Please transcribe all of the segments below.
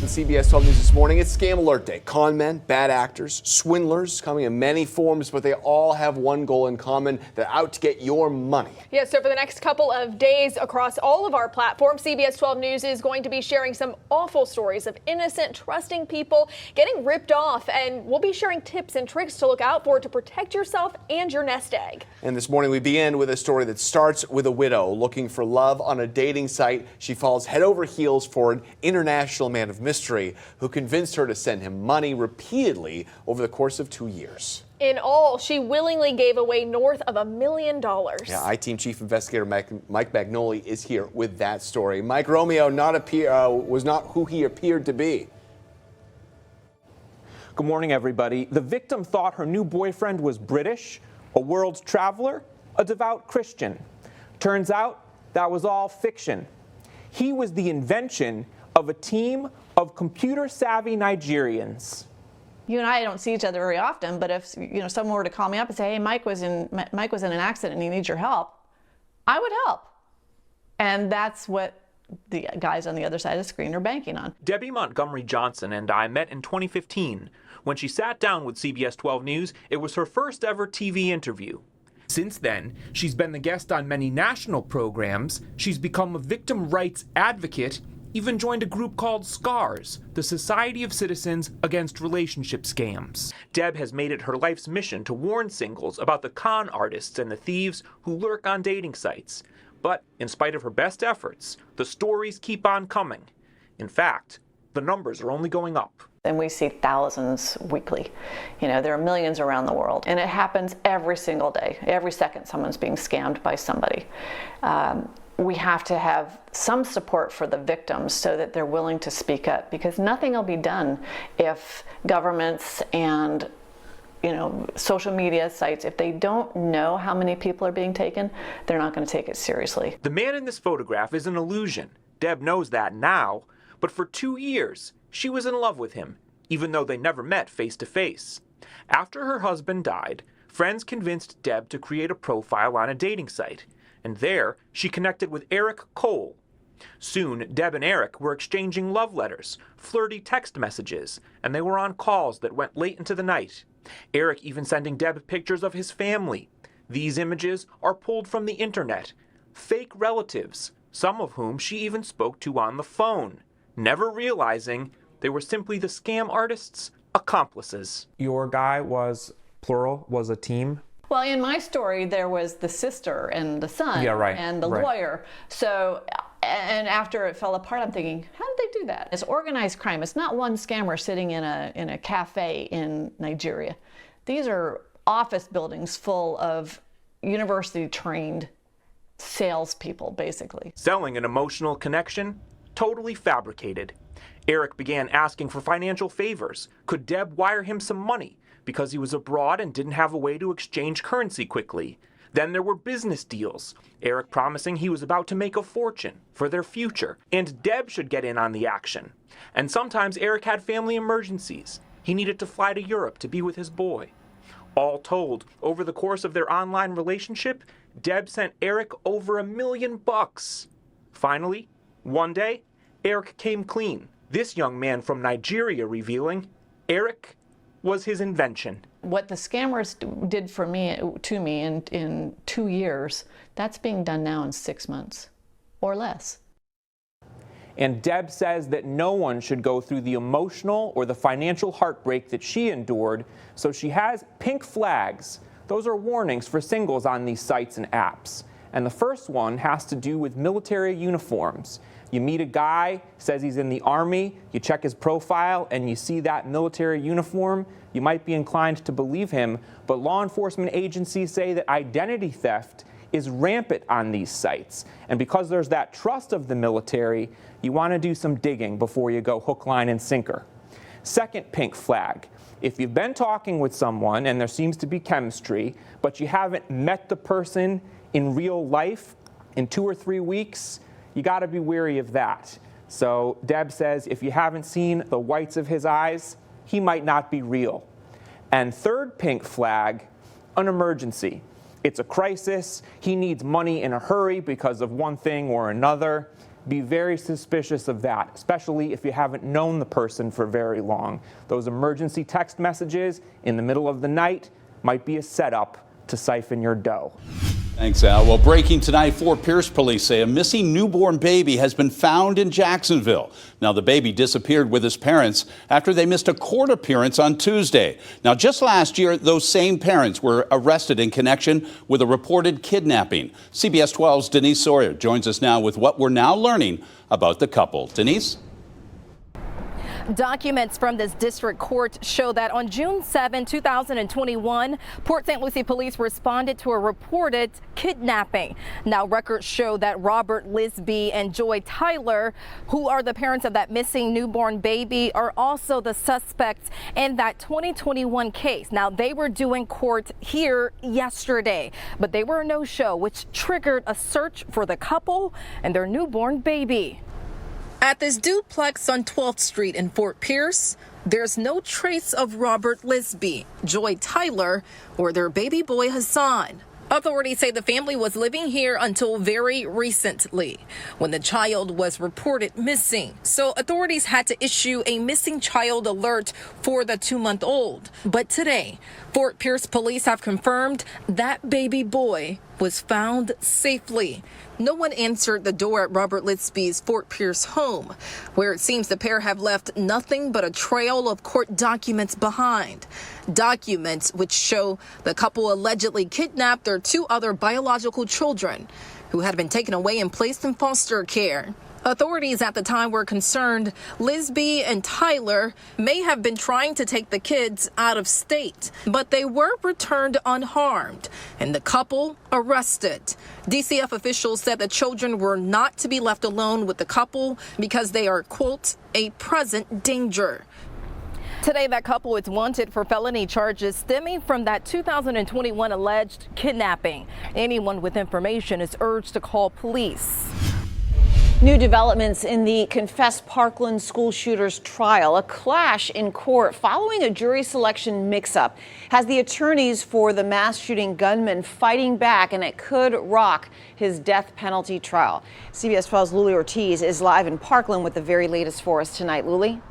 In CBS 12 News this morning, it's Scam Alert Day. Con men, bad actors, swindlers coming in many forms, but they all have one goal in common. They're out to get your money. Yeah, so for the next couple of days across all of our platforms, CBS 12 News is going to be sharing some awful stories of innocent, trusting people getting ripped off. And we'll be sharing tips and tricks to look out for to protect yourself and your nest egg. And this morning, we begin with a story that starts with a widow looking for love on a dating site. She falls head over heels for an international man of mystery who convinced her to send him money repeatedly over the course of 2 years. In all, she willingly gave away north of $1 million. Yeah, I-Team Chief Investigator Mike Magnoli is here with that story. Mike, Romeo was not who he appeared to be. Good morning, everybody. The victim thought her new boyfriend was British, a world traveler, a devout Christian. Turns out that was all fiction. He was the invention of a team of computer-savvy Nigerians. You and I don't see each other very often, but if someone were to call me up and say, "Hey, Mike was in an accident and he needs your help," I would help. And that's what the guys on the other side of the screen are banking on. Debbie Montgomery Johnson and I met in 2015. When she sat down with CBS 12 News, it was her first ever TV interview. Since then, she's been the guest on many national programs. She's become a victim rights advocate, even joined a group called SCARS, the Society of Citizens Against Relationship Scams. Deb has made it her life's mission to warn singles about the con artists and the thieves who lurk on dating sites. But in spite of her best efforts, the stories keep on coming. In fact, the numbers are only going up. And we see thousands weekly. There are millions around the world. And it happens every single day. Every second someone's being scammed by somebody. We have to have some support for the victims so that they're willing to speak up, because nothing will be done if governments and social media sites, if they don't know how many people are being taken, they're not going to take it seriously. The man in this photograph is an illusion. Deb knows that now, but for 2 years, she was in love with him, even though they never met face to face. After her husband died, friends convinced Deb to create a profile on a dating site, and there she connected with Eric Cole. Soon, Deb and Eric were exchanging love letters, flirty text messages, and they were on calls that went late into the night. Eric even sending Deb pictures of his family. These images are pulled from the internet. Fake relatives, some of whom she even spoke to on the phone, never realizing they were simply the scam artists' accomplices. Your guy was, plural, was a team? Well, in my story, there was the sister and the son and the lawyer. So, and after it fell apart, I'm thinking, how did they do that? It's organized crime. It's not one scammer sitting in a cafe in Nigeria. These are office buildings full of university-trained salespeople, basically. Selling an emotional connection? Totally fabricated. Eric began asking for financial favors. Could Deb wire him some money because he was abroad and didn't have a way to exchange currency quickly? Then there were business deals. Eric promising he was about to make a fortune for their future, and Deb should get in on the action. And sometimes Eric had family emergencies. He needed to fly to Europe to be with his boy. All told, over the course of their online relationship, Deb sent Eric over $1 million. Finally, one day, Eric came clean. This young man from Nigeria revealing Eric was his invention. What the scammers did to me in 2 years, that's being done now in 6 months or less. And Deb says that no one should go through the emotional or the financial heartbreak that she endured, so she has pink flags. Those are warnings for singles on these sites and apps. And the first one has to do with military uniforms. You meet a guy, says he's in the Army, you check his profile, and you see that military uniform, you might be inclined to believe him, but law enforcement agencies say that identity theft is rampant on these sites. And because there's that trust of the military, you want to do some digging before you go hook, line, and sinker. Second pink flag. If you've been talking with someone and there seems to be chemistry, but you haven't met the person in real life in 2 or 3 weeks, you got to be wary of that. So Deb says if you haven't seen the whites of his eyes, he might not be real. And third pink flag, an emergency. It's a crisis. He needs money in a hurry because of one thing or another. be very suspicious of that, especially if you haven't known the person for very long. Those emergency text messages in the middle of the night might be a setup to siphon your dough. Thanks, Al. Well, breaking tonight, Fort Pierce police say a missing newborn baby has been found in Jacksonville. Now, the baby disappeared with his parents after they missed a court appearance on Tuesday. Now, just last year, those same parents were arrested in connection with a reported kidnapping. CBS 12's Denise Sawyer joins us now with what we're now learning about the couple. Denise? Documents from this district court show that on June 7, 2021, Port St. Lucie police responded to a reported kidnapping. Now, records show that Robert Lisby and Joy Tyler, who are the parents of that missing newborn baby, are also the suspects in that 2021 case. Now, they were due in court here yesterday, but they were a no-show, which triggered a search for the couple and their newborn baby. At this duplex on 12th Street in Fort Pierce, there's no trace of Robert Lisby, Joy Tyler, or their baby boy Hassan. Authorities say the family was living here until very recently, when the child was reported missing. So authorities had to issue a missing child alert for the 2-month-old. But today, Fort Pierce police have confirmed that baby boy was found safely. No one answered the door at Robert Lisby's Fort Pierce home, where it seems the pair have left nothing but a trail of court documents behind. Documents which show the couple allegedly kidnapped their 2 other biological children, who had been taken away and placed in foster care. Authorities at the time were concerned Lisby and Tyler may have been trying to take the kids out of state, but they were returned unharmed and the couple arrested. DCF officials said the children were not to be left alone with the couple because they are, quote, a present danger. Today, that couple is wanted for felony charges stemming from that 2021 alleged kidnapping. Anyone with information is urged to call police. New developments in the confessed Parkland school shooter's trial. A clash in court following a jury selection mix-up has the attorneys for the mass shooting gunman fighting back, and it could rock his death penalty trial. CBS 12's Luli Ortiz is live in Parkland with the very latest for us tonight. Luli?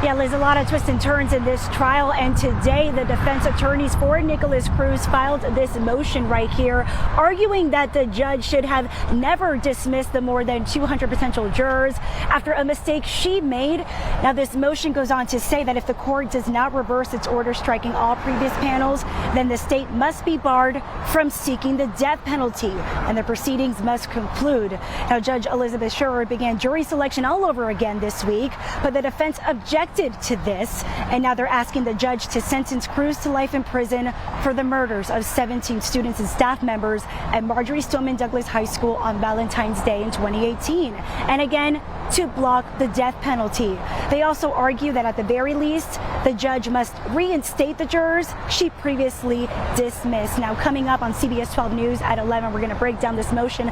Yeah, Liz, a lot of twists and turns in this trial, and today the defense attorneys for Nicholas Cruz filed this motion right here, arguing that the judge should have never dismissed the more than 200 potential jurors after a mistake she made. Now, this motion goes on to say that if the court does not reverse its order striking all previous panels, then the state must be barred from seeking the death penalty, and the proceedings must conclude. Now, Judge Elizabeth Scherer began jury selection all over again this week, but the defense objected to this, and now they're asking the judge to sentence Cruz to life in prison for the murders of 17 students and staff members at Marjorie Stoneman Douglas High School on Valentine's Day in 2018, and again to block the death penalty. They also argue that at the very least, the judge must reinstate the jurors she previously dismissed. Now, coming up on CBS 12 News at 11, we're going to break down this motion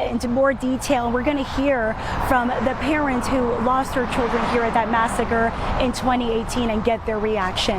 into more detail, and we're going to hear from the parents who lost her children here at that massacre in 2018 and get their reaction.